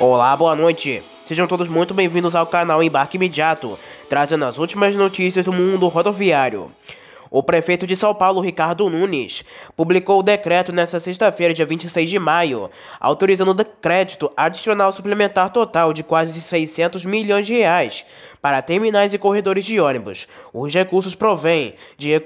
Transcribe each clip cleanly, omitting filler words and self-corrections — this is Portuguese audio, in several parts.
Olá, boa noite. Sejam todos muito bem-vindos ao canal Embarque Imediato, trazendo as últimas notícias do mundo rodoviário. O prefeito de São Paulo, Ricardo Nunes, publicou o decreto nesta sexta-feira, dia 26 de maio, autorizando o crédito adicional suplementar total de quase 600 milhões de reais para terminais e corredores de ônibus. Os recursos provêm de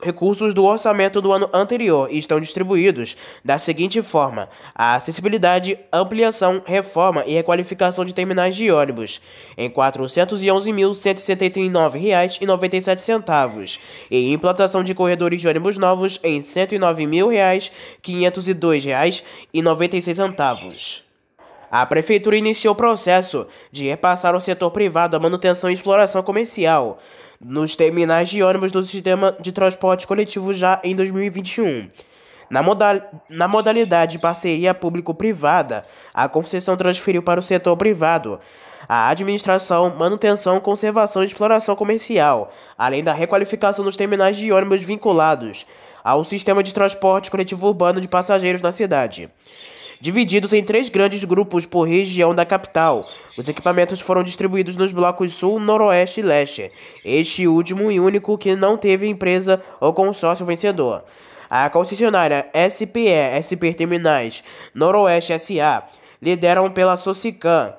recursos do orçamento do ano anterior e estão distribuídos da seguinte forma: a acessibilidade, ampliação, reforma e requalificação de terminais de ônibus em R$ 411.179,97 e implantação de corredores de ônibus novos em R$ 109.502,96. A Prefeitura iniciou o processo de repassar ao setor privado a manutenção e exploração comercial nos terminais de ônibus do sistema de transporte coletivo já em 2021. Na modalidade de parceria público-privada, a concessão transferiu para o setor privado a administração, manutenção, conservação e exploração comercial, além da requalificação dos terminais de ônibus vinculados ao sistema de transporte coletivo urbano de passageiros na cidade. Divididos em 3 grandes grupos por região da capital, os equipamentos foram distribuídos nos blocos Sul, Noroeste e Leste, este último e único que não teve empresa ou consórcio vencedor. A concessionária SP Terminais Noroeste S.A., liderada pela Socicam,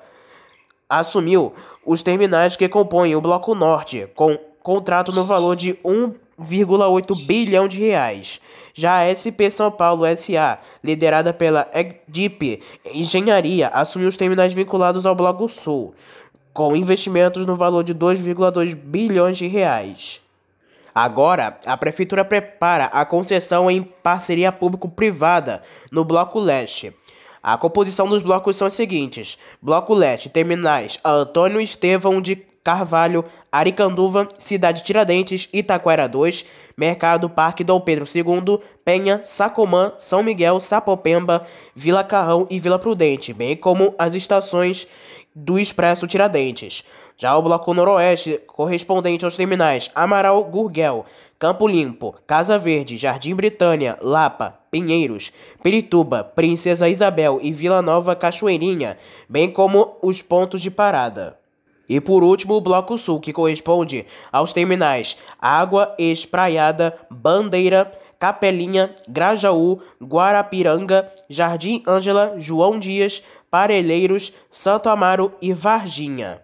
assumiu os terminais que compõem o Bloco Norte, com contrato no valor de 1,8 bilhão de reais. Já a SP São Paulo S.A., liderada pela EDIP Engenharia, assumiu os terminais vinculados ao Bloco Sul, com investimentos no valor de 2,2 bilhões de reais. Agora, a Prefeitura prepara a concessão em parceria público-privada no Bloco Leste. A composição dos blocos são as seguintes: Bloco Leste, terminais Antônio Estevão de Carvalho, Aricanduva, Cidade Tiradentes, Itaquera 2, Mercado Parque Dom Pedro II, Penha, Sacomã, São Miguel, Sapopemba, Vila Carrão e Vila Prudente, bem como as estações do Expresso Tiradentes. Já o Bloco Noroeste, correspondente aos terminais Amaral, Gurgel, Campo Limpo, Casa Verde, Jardim Britânia, Lapa, Pinheiros, Pirituba, Princesa Isabel e Vila Nova Cachoeirinha, bem como os pontos de parada. E por último, o Bloco Sul, que corresponde aos terminais Água Espraiada, Bandeira, Capelinha, Grajaú, Guarapiranga, Jardim Ângela, João Dias, Parelheiros, Santo Amaro e Varginha.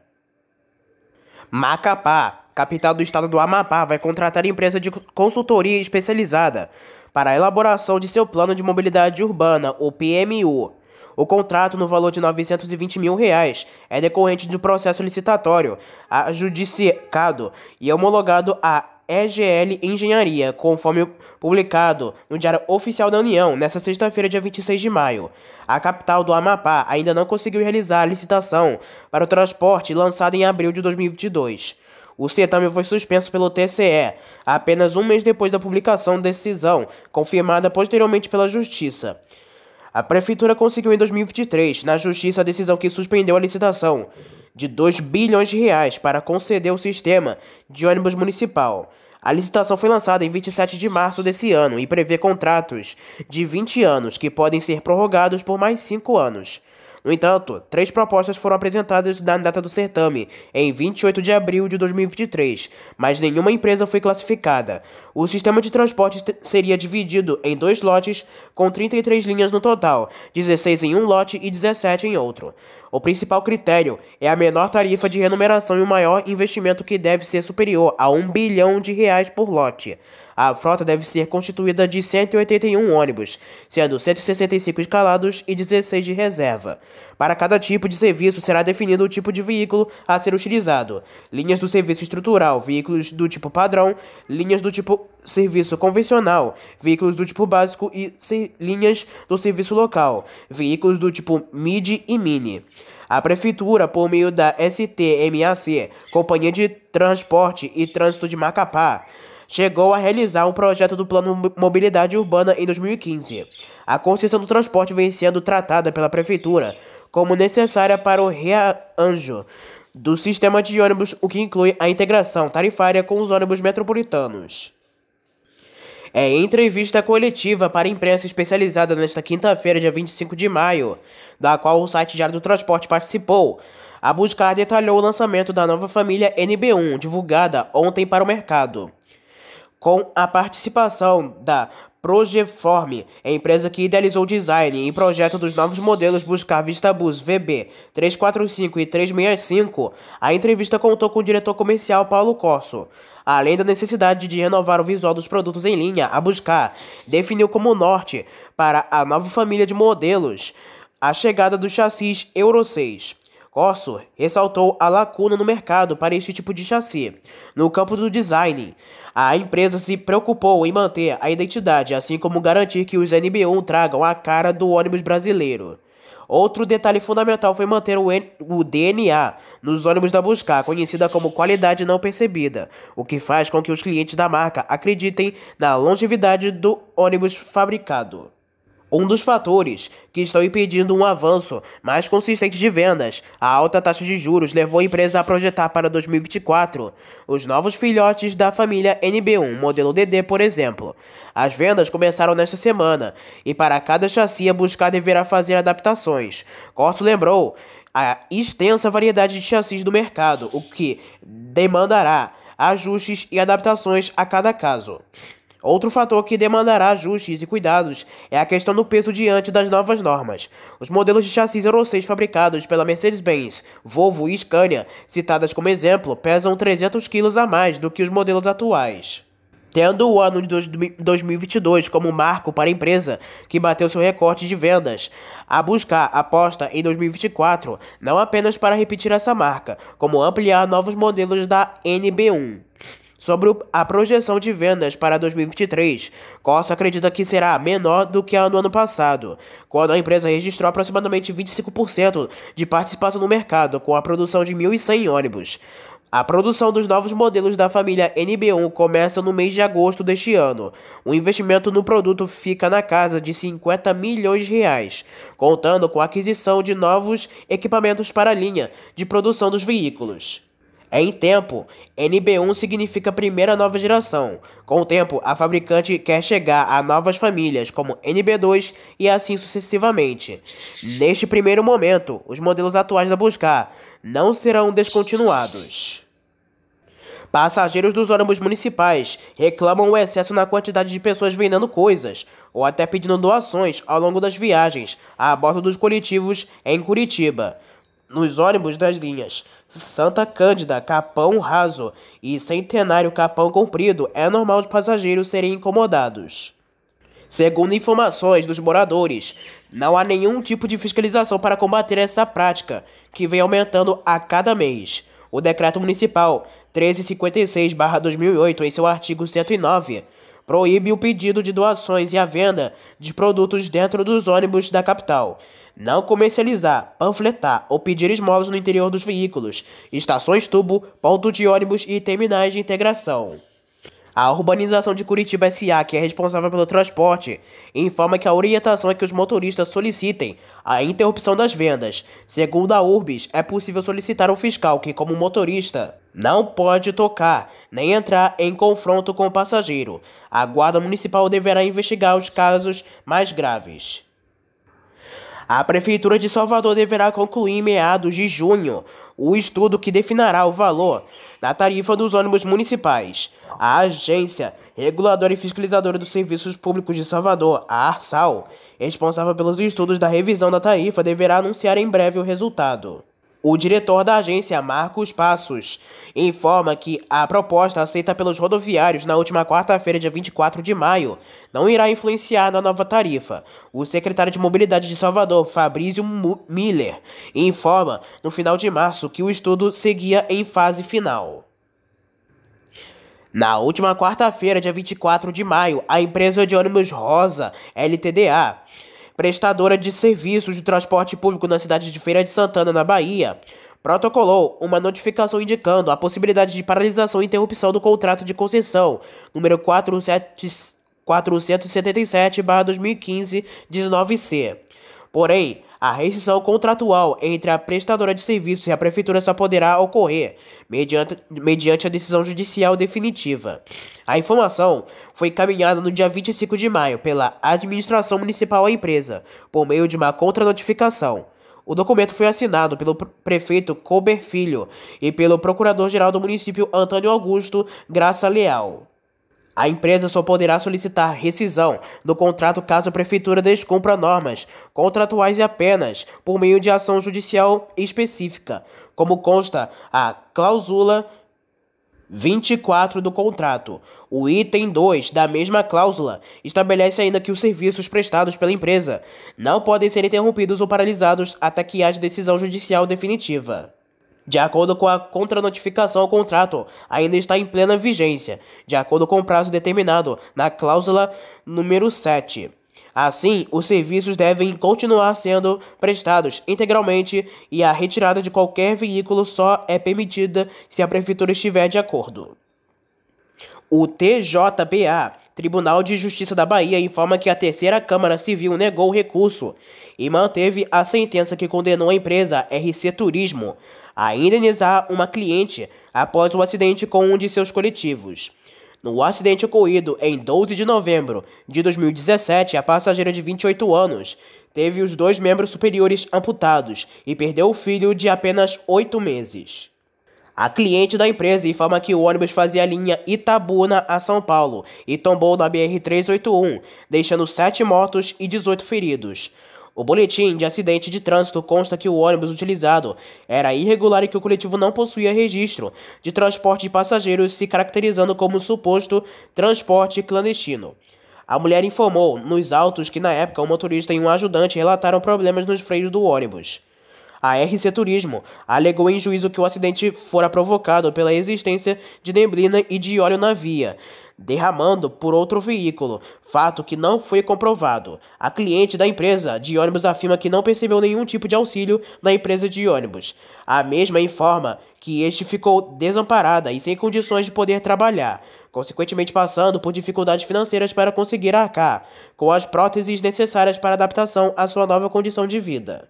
Macapá, capital do estado do Amapá, vai contratar empresa de consultoria especializada para a elaboração de seu plano de mobilidade urbana, o PMU. O contrato, no valor de R$ 920 mil, é decorrente de um processo licitatório adjudicado e homologado à EGL Engenharia, conforme publicado no Diário Oficial da União, nesta sexta-feira, dia 26 de maio. A capital do Amapá ainda não conseguiu realizar a licitação para o transporte lançada em abril de 2022. O certame foi suspenso pelo TCE apenas um mês depois da publicação da decisão, confirmada posteriormente pela Justiça. A Prefeitura conseguiu em 2023, na Justiça, a decisão que suspendeu a licitação de 2 bilhões de reais para conceder o sistema de ônibus municipal. A licitação foi lançada em 27 de março desse ano e prevê contratos de 20 anos que podem ser prorrogados por mais 5 anos. No entanto, 3 propostas foram apresentadas na data do certame, em 28 de abril de 2023, mas nenhuma empresa foi classificada. O sistema de transporte seria dividido em 2 lotes, com 33 linhas no total, 16 em um lote e 17 em outro. O principal critério é a menor tarifa de remuneração e o maior investimento, que deve ser superior a 1 bilhão de reais por lote. A frota deve ser constituída de 181 ônibus, sendo 165 escalados e 16 de reserva. Para cada tipo de serviço será definido o tipo de veículo a ser utilizado: linhas do serviço estrutural, veículos do tipo padrão, linhas do tipo serviço convencional, veículos do tipo básico e linhas do serviço local, veículos do tipo mid e mini. A Prefeitura, por meio da STMAC, Companhia de Transporte e Trânsito de Macapá, chegou a realizar um projeto do Plano Mobilidade Urbana em 2015. A concessão do transporte vem sendo tratada pela Prefeitura como necessária para o rearranjo do sistema de ônibus, o que inclui a integração tarifária com os ônibus metropolitanos. Em entrevista coletiva para a imprensa especializada nesta quinta-feira, dia 25 de maio, da qual o site Diário do Transporte participou, a Buscar detalhou o lançamento da nova família NB1, divulgada ontem para o mercado, com a participação da Projeform, a empresa que idealizou o design e projeto dos novos modelos Buscar VistaBus VB 345 e 365. A entrevista contou com o diretor comercial Paulo Corso. Além da necessidade de renovar o visual dos produtos em linha, a Buscar definiu como norte para a nova família de modelos a chegada do chassis Euro 6. Corso ressaltou a lacuna no mercado para este tipo de chassi. No campo do design, a empresa se preocupou em manter a identidade, assim como garantir que os NB1 tragam a cara do ônibus brasileiro. Outro detalhe fundamental foi manter o DNA nos ônibus da Buscar, conhecida como qualidade não percebida, o que faz com que os clientes da marca acreditem na longevidade do ônibus fabricado. Um dos fatores que estão impedindo um avanço mais consistente de vendas, a alta taxa de juros, levou a empresa a projetar para 2024 os novos filhotes da família NB1, modelo DD, por exemplo. As vendas começaram nesta semana, e para cada chassi a Buscar deverá fazer adaptações. Corso lembrou a extensa variedade de chassis do mercado, o que demandará ajustes e adaptações a cada caso. Outro fator que demandará ajustes e cuidados é a questão do peso diante das novas normas. Os modelos de chassis Euro 6 fabricados pela Mercedes-Benz, Volvo e Scania, citadas como exemplo, pesam 300 kg a mais do que os modelos atuais. Tendo o ano de 2022 como marco para a empresa, que bateu seu recorde de vendas, a Buscar aposta em 2024 não apenas para repetir essa marca, como ampliar novos modelos da NB1. Sobre a projeção de vendas para 2023, Corso acredita que será menor do que a do ano passado, quando a empresa registrou aproximadamente 25% de participação no mercado, com a produção de 1.100 ônibus. A produção dos novos modelos da família NB1 começa no mês de agosto deste ano. O investimento no produto fica na casa de 50 milhões de reais, contando com a aquisição de novos equipamentos para a linha de produção dos veículos. Em tempo, NB1 significa primeira nova geração. Com o tempo, a fabricante quer chegar a novas famílias, como NB2 e assim sucessivamente. Neste primeiro momento, os modelos atuais da Buscar não serão descontinuados. Passageiros dos ônibus municipais reclamam o excesso na quantidade de pessoas vendendo coisas ou até pedindo doações ao longo das viagens a bordo dos coletivos em Curitiba. Nos ônibus das linhas Santa Cândida, Capão Raso e Centenário Capão Comprido, é normal os passageiros serem incomodados. Segundo informações dos moradores, não há nenhum tipo de fiscalização para combater essa prática, que vem aumentando a cada mês. O Decreto Municipal 1356/2008, em seu artigo 109, proíbe o pedido de doações e a venda de produtos dentro dos ônibus da capital. Não comercializar, panfletar ou pedir esmolas no interior dos veículos, estações tubo, ponto de ônibus e terminais de integração. A Urbanização de Curitiba S.A., que é responsável pelo transporte, informa que a orientação é que os motoristas solicitem a interrupção das vendas. Segundo a Urbis, é possível solicitar um fiscal que, como motorista, não pode tocar nem entrar em confronto com o passageiro. A Guarda Municipal deverá investigar os casos mais graves. A Prefeitura de Salvador deverá concluir em meados de junho o estudo que definirá o valor da tarifa dos ônibus municipais. A Agência Reguladora e Fiscalizadora dos Serviços Públicos de Salvador, a ARSAL, responsável pelos estudos da revisão da tarifa, deverá anunciar em breve o resultado. O diretor da agência, Marcos Passos, informa que a proposta aceita pelos rodoviários na última quarta-feira, dia 24 de maio, não irá influenciar na nova tarifa. O secretário de Mobilidade de Salvador, Fabrício Miller, informa no final de março que o estudo seguia em fase final. Na última quarta-feira, dia 24 de maio, a empresa de ônibus Rosa, LTDA, prestadora de serviços de transporte público na cidade de Feira de Santana, na Bahia, protocolou uma notificação indicando a possibilidade de paralisação e interrupção do contrato de concessão número 477/2015, 19C. Porém, A rescisão contratual entre a prestadora de serviços e a prefeitura só poderá ocorrer mediante a decisão judicial definitiva. A informação foi encaminhada no dia 25 de maio pela administração municipal à empresa, por meio de uma contranotificação. O documento foi assinado pelo prefeito Colber Filho e pelo procurador-geral do município Antônio Augusto Graça Leal. A empresa só poderá solicitar rescisão do contrato caso a prefeitura descumpra normas contratuais e apenas por meio de ação judicial específica, como consta a cláusula 24 do contrato. O item 2 da mesma cláusula estabelece ainda que os serviços prestados pela empresa não podem ser interrompidos ou paralisados até que haja decisão judicial definitiva. De acordo com a contranotificação, o contrato ainda está em plena vigência, de acordo com o prazo determinado na cláusula número 7. Assim, os serviços devem continuar sendo prestados integralmente e a retirada de qualquer veículo só é permitida se a prefeitura estiver de acordo. O TJBA, Tribunal de Justiça da Bahia, informa que a terceira Câmara Civil negou o recurso e manteve a sentença que condenou a empresa RC Turismo a indenizar uma cliente após o acidente com um de seus coletivos. No acidente ocorrido em 12 de novembro de 2017, a passageira de 28 anos teve os 2 membros superiores amputados e perdeu o filho de apenas 8 meses. A cliente da empresa informa que o ônibus fazia a linha Itabuna a São Paulo e tombou na BR-381, deixando 7 mortos e 18 feridos. O boletim de acidente de trânsito consta que o ônibus utilizado era irregular e que o coletivo não possuía registro de transporte de passageiros, se caracterizando como suposto transporte clandestino. A mulher informou nos autos que na época o motorista e um ajudante relataram problemas nos freios do ônibus. A RC Turismo alegou em juízo que o acidente fora provocado pela existência de neblina e de óleo na via, derramando por outro veículo, fato que não foi comprovado. A cliente da empresa de ônibus afirma que não percebeu nenhum tipo de auxílio da empresa de ônibus. A mesma informa que este ficou desamparada e sem condições de poder trabalhar, consequentemente passando por dificuldades financeiras para conseguir arcar com as próteses necessárias para adaptação à sua nova condição de vida.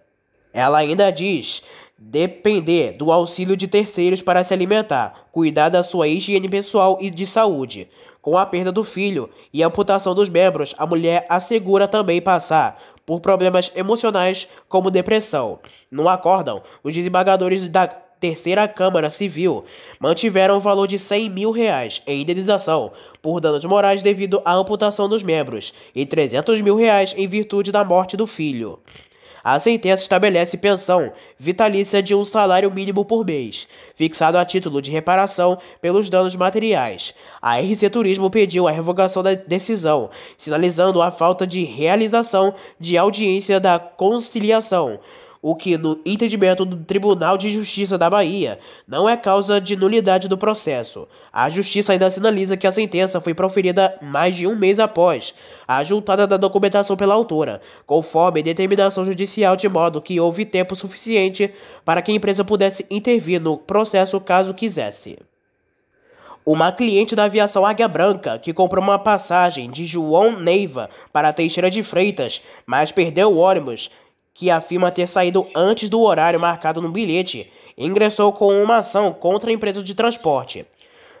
Ela ainda diz depender do auxílio de terceiros para se alimentar, cuidar da sua higiene pessoal e de saúde. Com a perda do filho e a amputação dos membros, a mulher assegura também passar por problemas emocionais como depressão. No acórdão, os desembargadores da terceira Câmara Civil mantiveram o valor de R$100 mil em indenização por danos morais devido à amputação dos membros e R$300 mil em virtude da morte do filho. A sentença estabelece pensão vitalícia de um salário mínimo por mês, fixado a título de reparação pelos danos materiais. A RC Turismo pediu a revogação da decisão, sinalizando a falta de realização de audiência da conciliação, o que, no entendimento do Tribunal de Justiça da Bahia, não é causa de nulidade do processo. A Justiça ainda sinaliza que a sentença foi proferida mais de um mês após a juntada da documentação pela autora, conforme determinação judicial, de modo que houve tempo suficiente para que a empresa pudesse intervir no processo caso quisesse. Uma cliente da aviação Águia Branca, que comprou uma passagem de João Neiva para Teixeira de Freitas, mas perdeu o ônibus, que afirma ter saído antes do horário marcado no bilhete, ingressou com uma ação contra a empresa de transporte.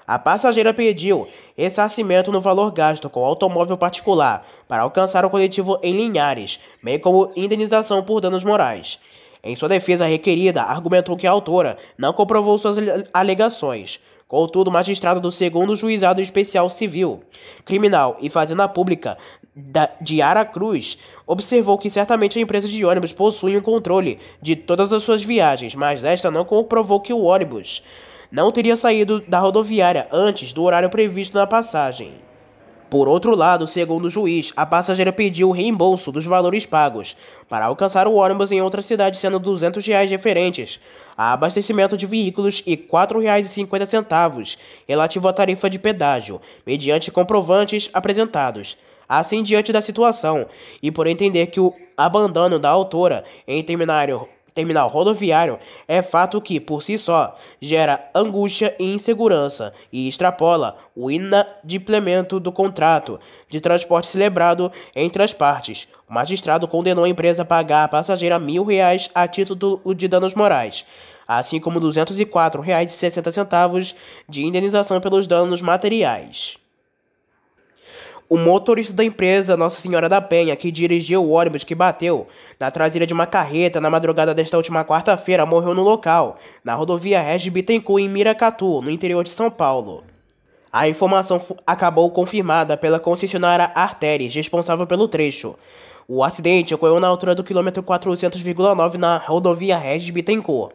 A passageira pediu ressarcimento no valor gasto com automóvel particular para alcançar o coletivo em Linhares, bem como indenização por danos morais. Em sua defesa, a requerida argumentou que a autora não comprovou suas alegações. Contudo, o magistrado do 2º Juizado Especial Civil, Criminal e Fazenda Pública de Aracruz observou que certamente a empresa de ônibus possui um controle de todas as suas viagens, mas esta não comprovou que o ônibus não teria saído da rodoviária antes do horário previsto na passagem. Por outro lado, segundo o juiz, a passageira pediu o reembolso dos valores pagos para alcançar o ônibus em outra cidade, sendo R$200 referentes a abastecimento de veículos e R$4,50 relativo à tarifa de pedágio, mediante comprovantes apresentados. Assim, diante da situação, e por entender que o abandono da autora em terminário terminal rodoviário é fato que, por si só, gera angústia e insegurança e extrapola o inadimplemento do contrato de transporte celebrado entre as partes. O magistrado condenou a empresa a pagar à passageira R$ 1.000 a título de danos morais, assim como R$ 204,60 de indenização pelos danos materiais. O motorista da empresa Nossa Senhora da Penha, que dirigiu o ônibus que bateu na traseira de uma carreta na madrugada desta última quarta-feira, morreu no local, na rodovia Regis Bittencourt, em Miracatu, no interior de São Paulo. A informação acabou confirmada pela concessionária Artéries, responsável pelo trecho. O acidente ocorreu na altura do quilômetro 400,9 na rodovia Regis Bittencourt.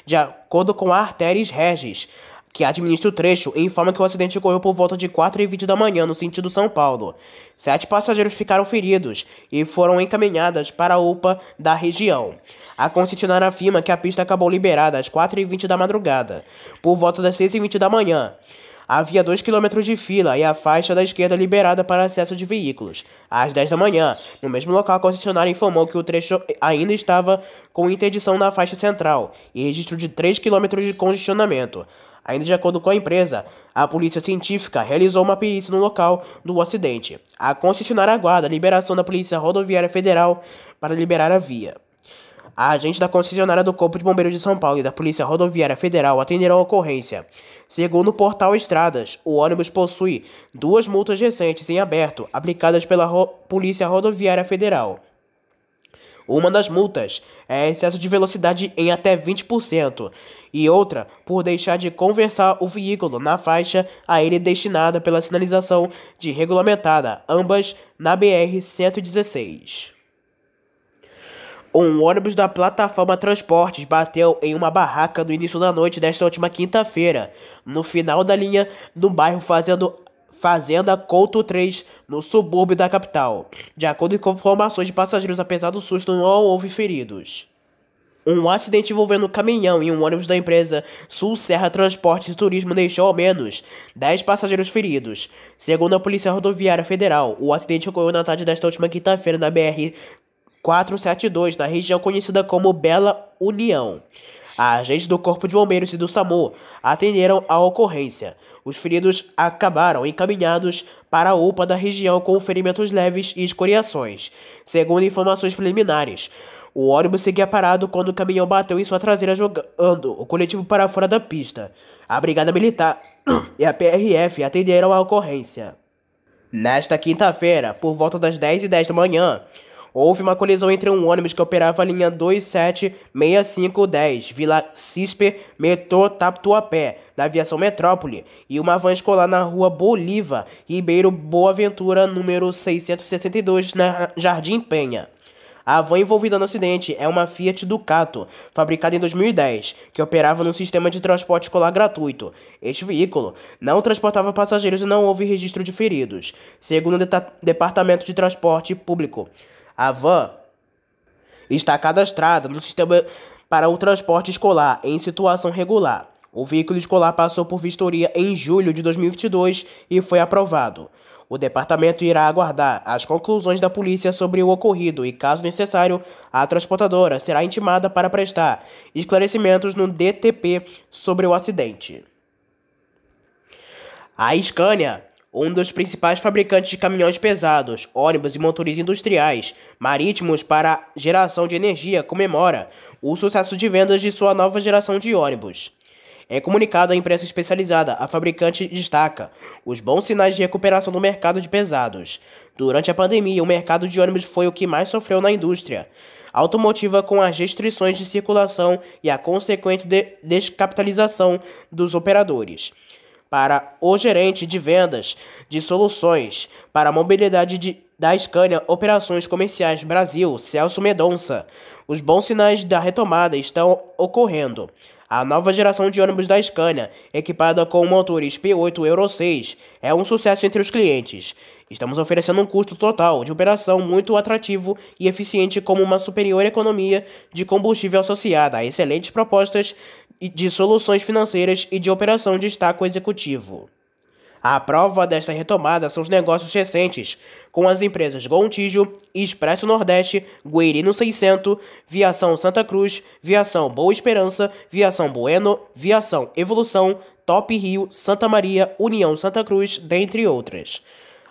De acordo com a Artéries Regis, que administra o trecho, informa que o acidente ocorreu por volta de 4h20 da manhã, no sentido São Paulo. 7 passageiros ficaram feridos e foram encaminhados para a UPA da região. A concessionária afirma que a pista acabou liberada às 4h20 da madrugada. Por volta das 6h20 da manhã, havia 2 km de fila e a faixa da esquerda liberada para acesso de veículos. Às 10 da manhã, no mesmo local, a concessionária informou que o trecho ainda estava com interdição na faixa central e registro de 3 km de congestionamento. Ainda de acordo com a empresa, a polícia científica realizou uma perícia no local do acidente. A concessionária aguarda a liberação da Polícia Rodoviária Federal para liberar a via. A agente da concessionária do Corpo de Bombeiros de São Paulo e da Polícia Rodoviária Federal atenderam a ocorrência. Segundo o portal Estradas, o ônibus possui 2 multas recentes em aberto, aplicadas pela Polícia Rodoviária Federal. Uma das multas é excesso de velocidade em até 20% e outra por deixar de conversar o veículo na faixa a ele destinada pela sinalização de regulamentada, ambas na BR-116. Um ônibus da plataforma Transportes bateu em uma barraca no início da noite desta última quinta-feira, no final da linha do bairro Fazenda Couto 3, no subúrbio da capital. De acordo com informações de passageiros, apesar do susto, não houve feridos. Um acidente envolvendo um caminhão e um ônibus da empresa Sul Serra Transportes e Turismo deixou ao menos 10 passageiros feridos. Segundo a Polícia Rodoviária Federal, o acidente ocorreu na tarde desta última quinta-feira na BR-472, na região conhecida como Bela União. Agentes do Corpo de Bombeiros e do SAMU atenderam a ocorrência. Os feridos acabaram encaminhados para a UPA da região com ferimentos leves e escoriações. Segundo informações preliminares, o ônibus seguia parado quando o caminhão bateu em sua traseira, jogando o coletivo para fora da pista. A Brigada Militar e a PRF atenderam a ocorrência. Nesta quinta-feira, por volta das 10h10 da manhã, houve uma colisão entre um ônibus que operava a linha 276510, Vila Cispe, metrô Tatuapé, na aviação Metrópole, e uma van escolar na rua Bolívar, Ribeiro Boaventura, número 662, na Jardim Penha. A van envolvida no acidente é uma Fiat Ducato, fabricada em 2010, que operava num sistema de transporte escolar gratuito. Este veículo não transportava passageiros e não houve registro de feridos. Segundo o Departamento de Transporte Público, a van está cadastrada no sistema para o transporte escolar em situação regular. O veículo escolar passou por vistoria em julho de 2022 e foi aprovado. O departamento irá aguardar as conclusões da polícia sobre o ocorrido e, caso necessário, a transportadora será intimada para prestar esclarecimentos no DTP sobre o acidente. A Scania, um dos principais fabricantes de caminhões pesados, ônibus e motores industriais marítimos para geração de energia, comemora o sucesso de vendas de sua nova geração de ônibus. Em comunicado à imprensa especializada, a fabricante destaca os bons sinais de recuperação do mercado de pesados. Durante a pandemia, o mercado de ônibus foi o que mais sofreu na indústria automotiva, com as restrições de circulação e a consequente descapitalização dos operadores. Para o gerente de vendas de soluções para a mobilidade da Scania Operações Comerciais Brasil, Celso Mendonça, os bons sinais da retomada estão ocorrendo. A nova geração de ônibus da Scania, equipada com motores P8 Euro 6, é um sucesso entre os clientes. Estamos oferecendo um custo total de operação muito atrativo e eficiente, como uma superior economia de combustível associada a excelentes propostas de soluções financeiras e de operação, destaca o executivo. A prova desta retomada são os negócios recentes, com as empresas Gontijo, Expresso Nordeste, Guerino 600, Viação Santa Cruz, Viação Boa Esperança, Viação Bueno, Viação Evolução, Top Rio, Santa Maria, União Santa Cruz, dentre outras.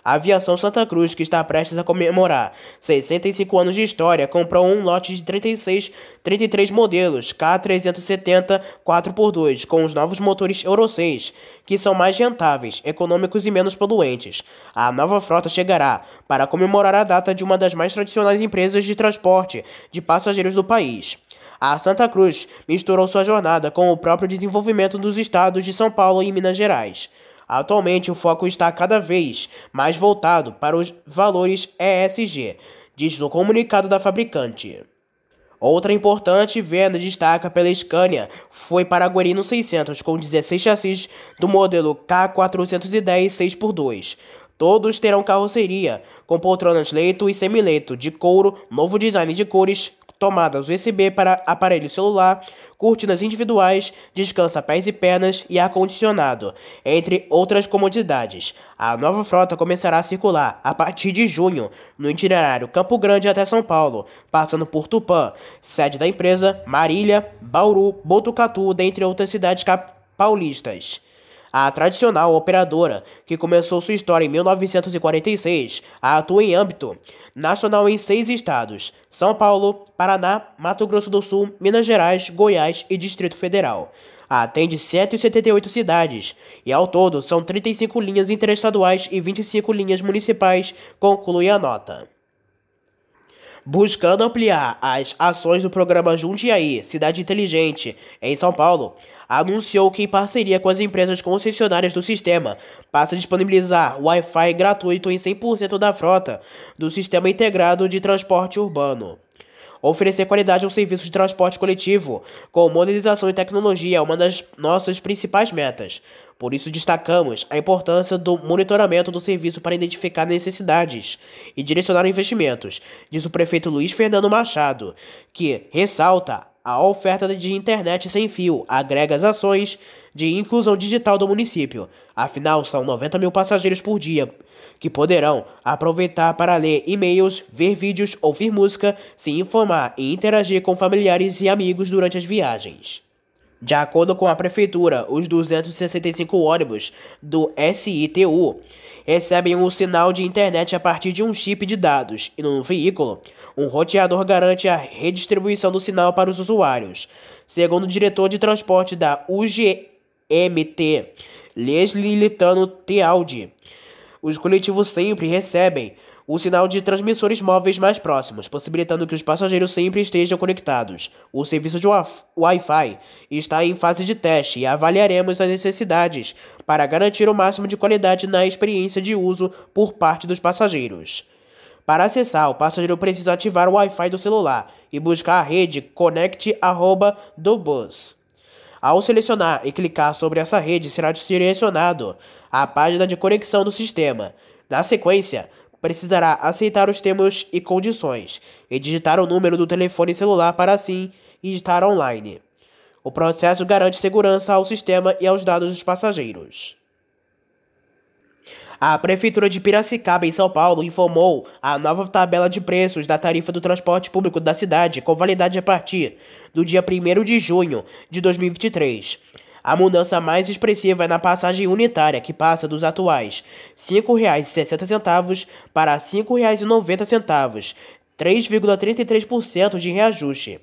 A Aviação Santa Cruz, que está prestes a comemorar 65 anos de história, comprou um lote de 33 modelos K370 4x2 com os novos motores Euro 6, que são mais rentáveis, econômicos e menos poluentes. A nova frota chegará para comemorar a data de uma das mais tradicionais empresas de transporte de passageiros do país. A Santa Cruz misturou sua jornada com o próprio desenvolvimento dos estados de São Paulo e Minas Gerais. Atualmente, o foco está cada vez mais voltado para os valores ESG, diz o comunicado da fabricante. Outra importante venda destaca pela Scania foi para a Guerino 600, com 16 chassis do modelo K410 6x2. Todos terão carroceria, com poltronas leito e semileito de couro, novo design de cores, tomadas USB para aparelho celular, cortinas individuais, descansa pés e pernas e ar-condicionado, entre outras comodidades. A nova frota começará a circular a partir de junho, no itinerário Campo Grande até São Paulo, passando por Tupã, sede da empresa, Marília, Bauru, Botucatu, dentre outras cidades paulistas. A tradicional operadora, que começou sua história em 1946, atua em âmbito nacional em 6 estados: São Paulo, Paraná, Mato Grosso do Sul, Minas Gerais, Goiás e Distrito Federal. Atende 178 cidades e, ao todo, são 35 linhas interestaduais e 25 linhas municipais, conclui a nota. Buscando ampliar as ações do programa Jundiaí Cidade Inteligente, em São Paulo, anunciou que, em parceria com as empresas concessionárias do sistema, passa a disponibilizar Wi-Fi gratuito em 100% da frota do Sistema Integrado de Transporte Urbano. Oferecer qualidade ao serviço de transporte coletivo, com modernização e tecnologia, é uma das nossas principais metas. Por isso, destacamos a importância do monitoramento do serviço para identificar necessidades e direcionar investimentos, diz o prefeito Luiz Fernando Machado, que ressalta a oferta de internet sem fio, agrega as ações de inclusão digital do município. Afinal, são 90 mil passageiros por dia, que poderão aproveitar para ler e-mails, ver vídeos, ouvir música, se informar e interagir com familiares e amigos durante as viagens. De acordo com a prefeitura, os 265 ônibus do SITU recebem um sinal de internet a partir de um chip de dados e no veículo, um roteador garante a redistribuição do sinal para os usuários. Segundo o diretor de transporte da UGMT, Leslie Litano Tealdi, os coletivos sempre recebem o sinal de transmissores móveis mais próximos, possibilitando que os passageiros sempre estejam conectados. O serviço de Wi-Fi está em fase de teste e avaliaremos as necessidades para garantir o máximo de qualidade na experiência de uso por parte dos passageiros. Para acessar, o passageiro precisa ativar o Wi-Fi do celular e buscar a rede Connect do bus. Ao selecionar e clicar sobre essa rede, será direcionado à página de conexão do sistema. Na sequência, precisará aceitar os termos e condições e digitar o número do telefone celular para assim estar online. O processo garante segurança ao sistema e aos dados dos passageiros. A Prefeitura de Piracicaba, em São Paulo, informou a nova tabela de preços da tarifa do transporte público da cidade, com validade a partir do dia 1º de junho de 2023. A mudança mais expressiva é na passagem unitária, que passa dos atuais R$ 5,60 para R$ 5,90, 3,33% de reajuste.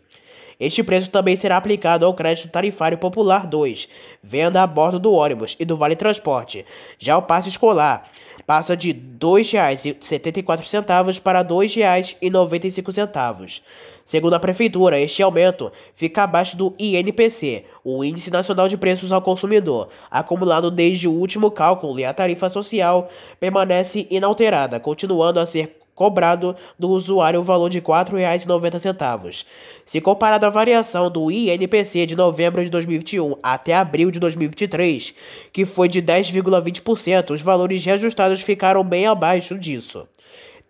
Este preço também será aplicado ao crédito tarifário popular 2, venda a bordo do ônibus e do Vale Transporte. Já o passe escolar passa de R$ 2,74 para R$ 2,95. Segundo a Prefeitura, este aumento fica abaixo do INPC, o Índice Nacional de Preços ao Consumidor, acumulado desde o último cálculo, e a tarifa social permanece inalterada, continuando a ser cobrado do usuário o valor de R$ 4,90. Se comparado à variação do INPC de novembro de 2021 até abril de 2023, que foi de 10,20%, os valores reajustados ficaram bem abaixo disso.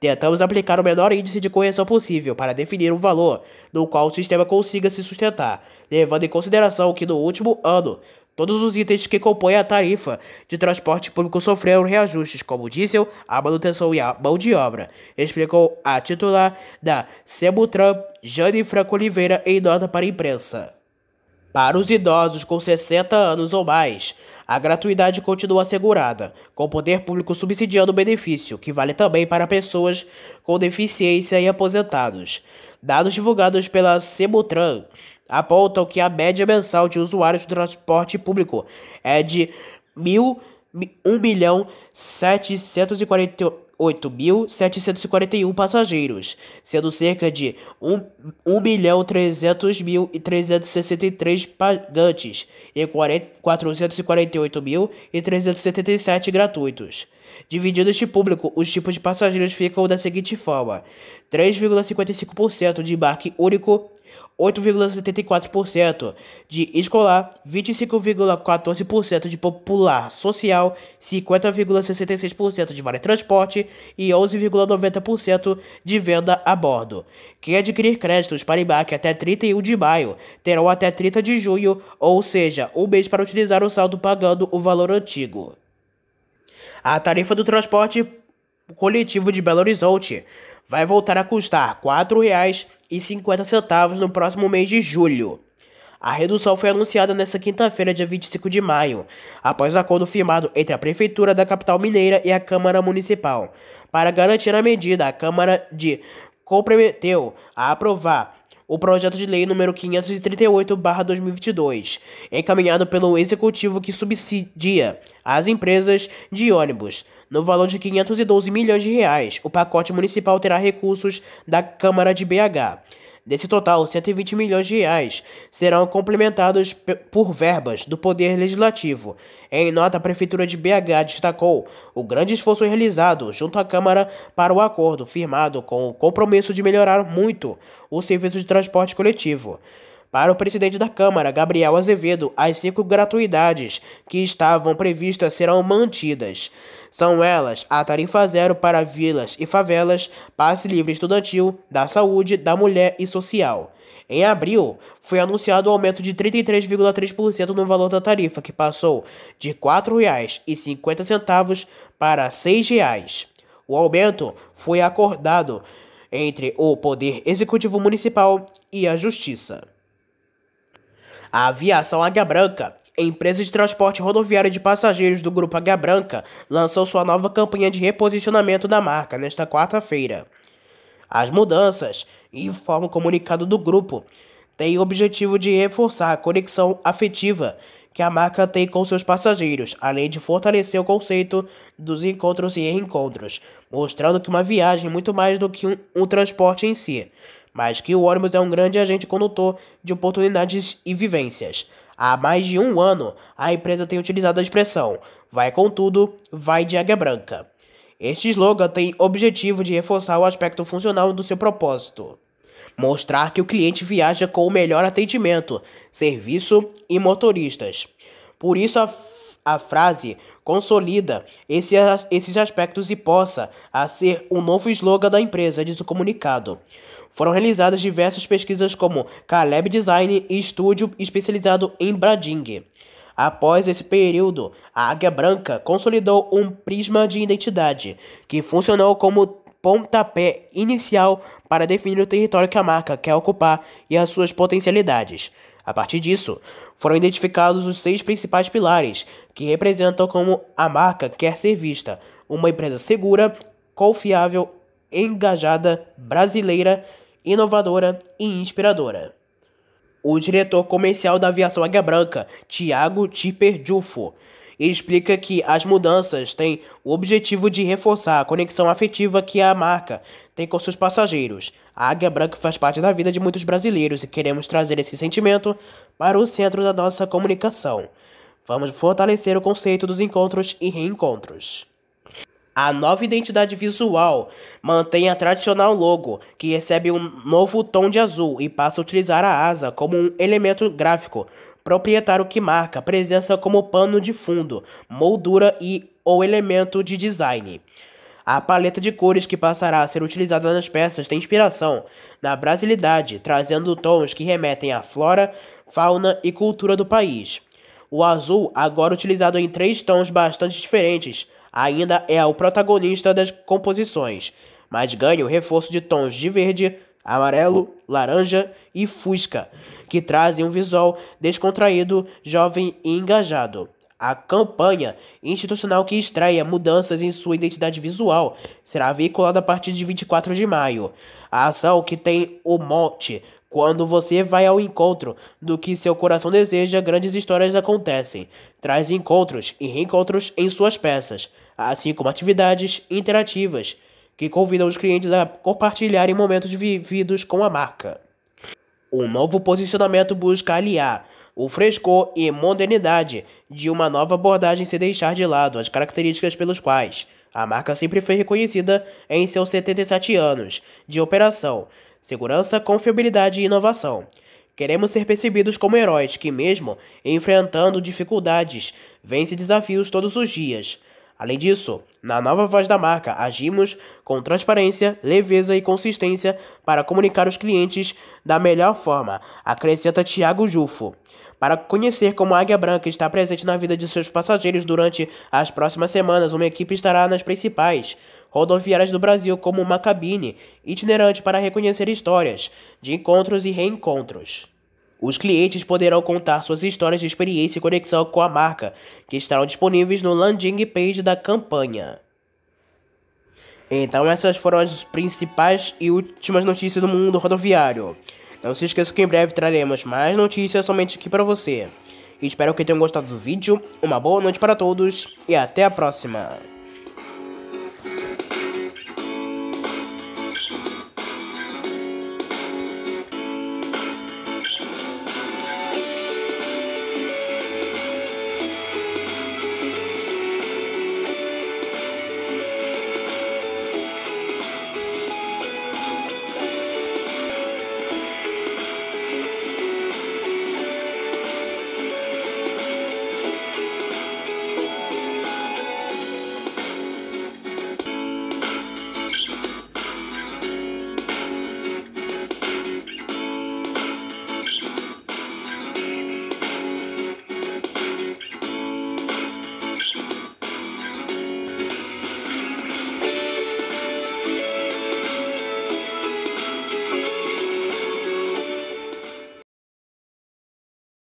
Tentamos aplicar o menor índice de correção possível para definir um valor no qual o sistema consiga se sustentar, levando em consideração que no último ano todos os itens que compõem a tarifa de transporte público sofreram reajustes, como o diesel, a manutenção e a mão de obra, explicou a titular da Semutran, Jane Franco Oliveira, em nota para a imprensa. Para os idosos com 60 anos ou mais, a gratuidade continua assegurada, com o poder público subsidiando o benefício, que vale também para pessoas com deficiência e aposentados. Dados divulgados pela Semutran apontam que a média mensal de usuários do transporte público é de 1.748.741 passageiros, sendo cerca de 1.300.363 pagantes e 448.377 gratuitos. Dividindo este público, os tipos de passageiros ficam da seguinte forma: 3,55% de embarque único, 8,74% de escolar, 25,14% de popular social, 50,66% de vale transporte e 11,90% de venda a bordo. Quem adquirir créditos para embarque até 31 de maio terão até 30 de junho, ou seja, um mês para utilizar o saldo pagando o valor antigo. A tarifa do transporte coletivo de Belo Horizonte vai voltar a custar R$ 4,50 no próximo mês de julho. A redução foi anunciada nesta quinta-feira, dia 25 de maio, após acordo firmado entre a Prefeitura da capital mineira e a Câmara Municipal. Para garantir a medida, a Câmara comprometeu a aprovar o projeto de lei número 538/2022, encaminhado pelo Executivo, que subsidia as empresas de ônibus no valor de R$ 512 milhões. O pacote municipal terá recursos da Câmara de BH. Desse total, R$ 120 milhões serão complementados por verbas do Poder Legislativo. Em nota, a Prefeitura de BH destacou o grande esforço realizado junto à Câmara para o acordo firmado com o compromisso de melhorar muito o serviço de transporte coletivo. Para o presidente da Câmara, Gabriel Azevedo, as 5 gratuidades que estavam previstas serão mantidas. São elas a tarifa zero para vilas e favelas, passe livre estudantil, da saúde, da mulher e social. Em abril, foi anunciado o aumento de 33,3% no valor da tarifa, que passou de R$ 4,50 para R$ 6. O aumento foi acordado entre o Poder Executivo Municipal e a Justiça. A Aviação Águia Branca, empresa de transporte rodoviário de passageiros do Grupo Águia Branca, lançou sua nova campanha de reposicionamento da marca nesta quarta-feira. As mudanças, informa o comunicado do grupo, têm o objetivo de reforçar a conexão afetiva que a marca tem com seus passageiros, além de fortalecer o conceito dos encontros e reencontros, mostrando que uma viagem é muito mais do que um transporte em si, mas que o ônibus é um grande agente condutor de oportunidades e vivências. Há mais de um ano, a empresa tem utilizado a expressão "vai com tudo, vai de Águia Branca". Este slogan tem o objetivo de reforçar o aspecto funcional do seu propósito, mostrar que o cliente viaja com o melhor atendimento, serviço e motoristas. Por isso, a frase consolida esses aspectos e possa a ser um novo slogan da empresa, diz o comunicado. Foram realizadas diversas pesquisas como Caleb Design e estúdio especializado em branding. Após esse período, a Águia Branca consolidou um prisma de identidade, que funcionou como pontapé inicial para definir o território que a marca quer ocupar e as suas potencialidades. A partir disso, foram identificados os 6 principais pilares que representam como a marca quer ser vista: uma empresa segura, confiável, engajada, brasileira, inovadora e inspiradora. O diretor comercial da Aviação Águia Branca, Thiago Tipper Jufo, explica que as mudanças têm o objetivo de reforçar a conexão afetiva que a marca tem com seus passageiros. A Águia Branca faz parte da vida de muitos brasileiros e queremos trazer esse sentimento para o centro da nossa comunicação. Vamos fortalecer o conceito dos encontros e reencontros. A nova identidade visual mantém a tradicional logo, que recebe um novo tom de azul e passa a utilizar a asa como um elemento gráfico proprietário que marca presença como pano de fundo, moldura ou elemento de design. A paleta de cores que passará a ser utilizada nas peças tem inspiração na brasilidade, trazendo tons que remetem à flora, fauna e cultura do país. O azul, agora utilizado em 3 tons bastante diferentes, ainda é o protagonista das composições, mas ganha o reforço de tons de verde, amarelo, laranja e fusca, que trazem um visual descontraído, jovem e engajado. A campanha institucional que estreia mudanças em sua identidade visual será veiculada a partir de 24 de maio. A ação, que tem o mote "Quando você vai ao encontro do que seu coração deseja, grandes histórias acontecem", traz encontros e reencontros em suas peças, assim como atividades interativas que convidam os clientes a compartilharem momentos vividos com a marca. O novo posicionamento busca aliar o frescor e modernidade de uma nova abordagem sem deixar de lado as características pelos quais a marca sempre foi reconhecida em seus 77 anos de operação: segurança, confiabilidade e inovação. Queremos ser percebidos como heróis que, mesmo enfrentando dificuldades, vencem desafios todos os dias. Além disso, na nova voz da marca, agimos com transparência, leveza e consistência para comunicar aos clientes da melhor forma, acrescenta Thiago Jufo. Para conhecer como a Águia Branca está presente na vida de seus passageiros durante as próximas semanas, uma equipe estará nas principais rodoviárias do Brasil como uma cabine itinerante para reconhecer histórias de encontros e reencontros. Os clientes poderão contar suas histórias de experiência e conexão com a marca, que estarão disponíveis no landing page da campanha. Então essas foram as principais e últimas notícias do mundo rodoviário. Não se esqueça que em breve traremos mais notícias somente aqui para você. Espero que tenham gostado do vídeo, uma boa noite para todos e até a próxima.